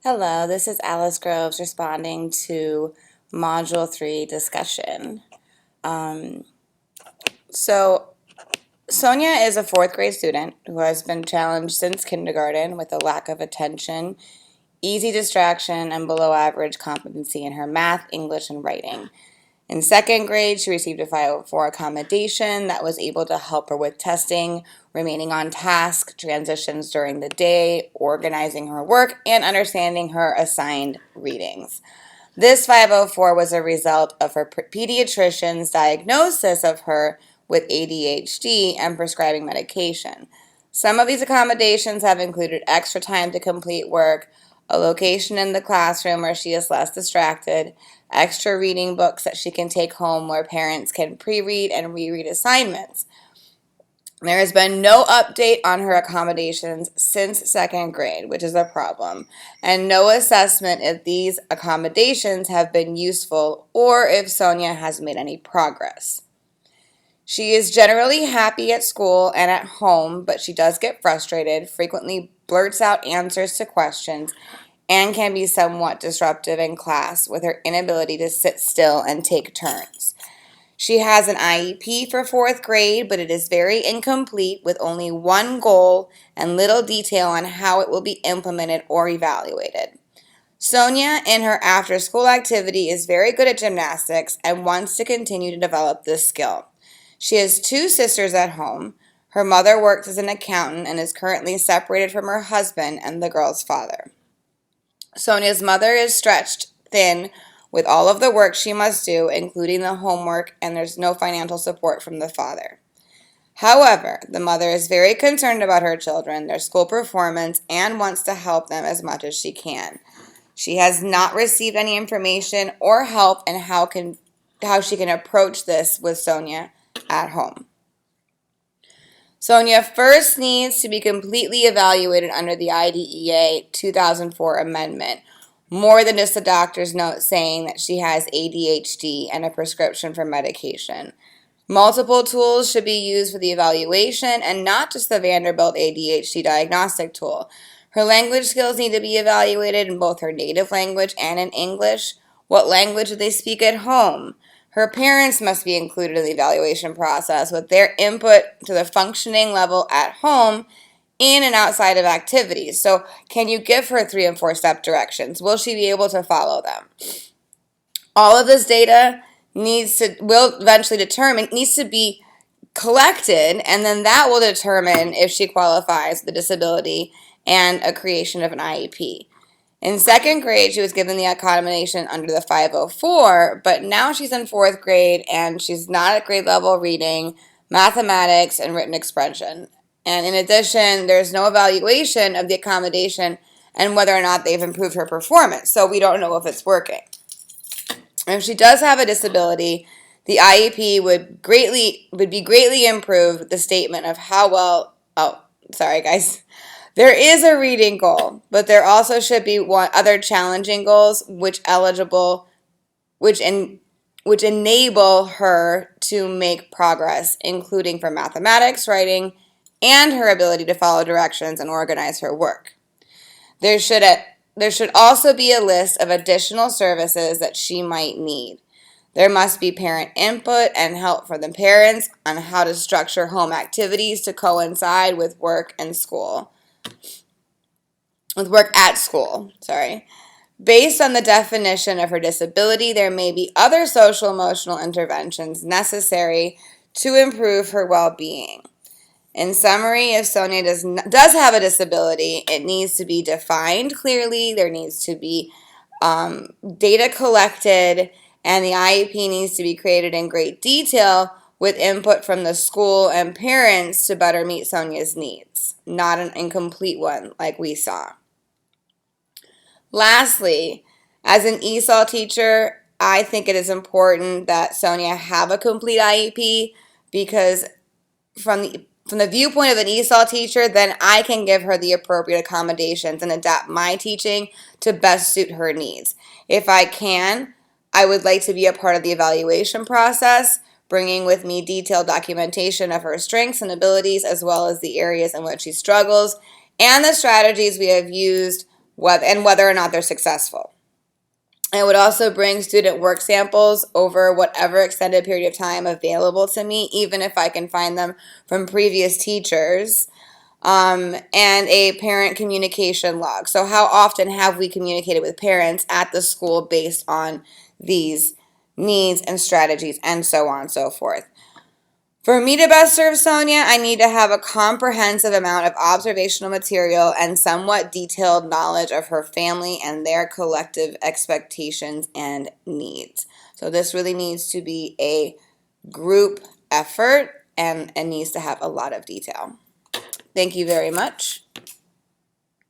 Hello, this is Alice Groves responding to Module 3 discussion. Um, so, Sonia is a fourth grade student who has been challenged since kindergarten with a lack of attention, easy distraction, and below average competency in her math, English, and writing. In second grade, she received a 504 accommodation that was able to help her with testing, remaining on task, transitions during the day, organizing her work, and understanding her assigned readings. This 504 was a result of her pediatrician's diagnosis of her with ADHD and prescribing medication. Some of these accommodations have included extra time to complete work, a location in the classroom where she is less distracted, extra reading books that she can take home where parents can pre-read and reread assignments. There has been no update on her accommodations since second grade, which is a problem, and no assessment if these accommodations have been useful or if Sonia has made any progress. She is generally happy at school and at home, but she does get frustrated, frequently blurts out answers to questions, and can be somewhat disruptive in class with her inability to sit still and take turns. She has an IEP for fourth grade, but it is very incomplete with only one goal and little detail on how it will be implemented or evaluated. Sonia, in her after-school activity, is very good at gymnastics and wants to continue to develop this skill. She has two sisters at home. Her mother works as an accountant and is currently separated from her husband and the girl's father. Sonia's mother is stretched thin with all of the work she must do, including the homework, and there's no financial support from the father. However, the mother is very concerned about her children, their school performance, and wants to help them as much as she can. She has not received any information or help in how she can approach this with Sonia at home. Sonia first needs to be completely evaluated under the IDEA 2004 amendment, more than just a doctor's note saying that she has ADHD and a prescription for medication. Multiple tools should be used for the evaluation and not just the Vanderbilt ADHD diagnostic tool. Her language skills need to be evaluated in both her native language and in English. What language do they speak at home? Her parents must be included in the evaluation process with their input to the functioning level at home, in and outside of activities. So can you give her 3 and 4 step directions? Will she be able to follow them? All of this data needs to be collected, and then that will determine if she qualifies for the disability and a creation of an IEP. In second grade, she was given the accommodation under the 504, but now she's in fourth grade and she's not at grade level reading, mathematics, and written expression. And in addition, there's no evaluation of the accommodation and whether or not they've improved her performance, so we don't know if it's working. If she does have a disability, the IEP would be greatly improved with the statement of how well. Oh, sorry, guys. There is a reading goal, but there also should be other challenging goals which enable her to make progress, including for mathematics, writing, and her ability to follow directions and organize her work. There should also be a list of additional services that she might need. There must be parent input and help from the parents on how to structure home activities to coincide with work at school. Based on the definition of her disability, there may be other social emotional interventions necessary to improve her well-being. In summary, if Sonia does have a disability, it needs to be defined clearly, there needs to be data collected, and the IEP needs to be created in great detail with input from the school and parents to better meet Sonia's needs, not an incomplete one like we saw. Lastly, as an ESOL teacher, I think it is important that Sonia have a complete IEP because from the viewpoint of an ESOL teacher, then I can give her the appropriate accommodations and adapt my teaching to best suit her needs. If I can, I would like to be a part of the evaluation process, bringing with me detailed documentation of her strengths and abilities as well as the areas in which she struggles and the strategies we have used whether or not they're successful. I would also bring student work samples over whatever extended period of time available to me, even if I can find them from previous teachers, and a parent communication log. So how often have we communicated with parents at the school based on these needs and strategies and so on and so forth. For me to best serve Sonia, I need to have a comprehensive amount of observational material and somewhat detailed knowledge of her family and their collective expectations and needs. So this really needs to be a group effort and needs to have a lot of detail. Thank you very much.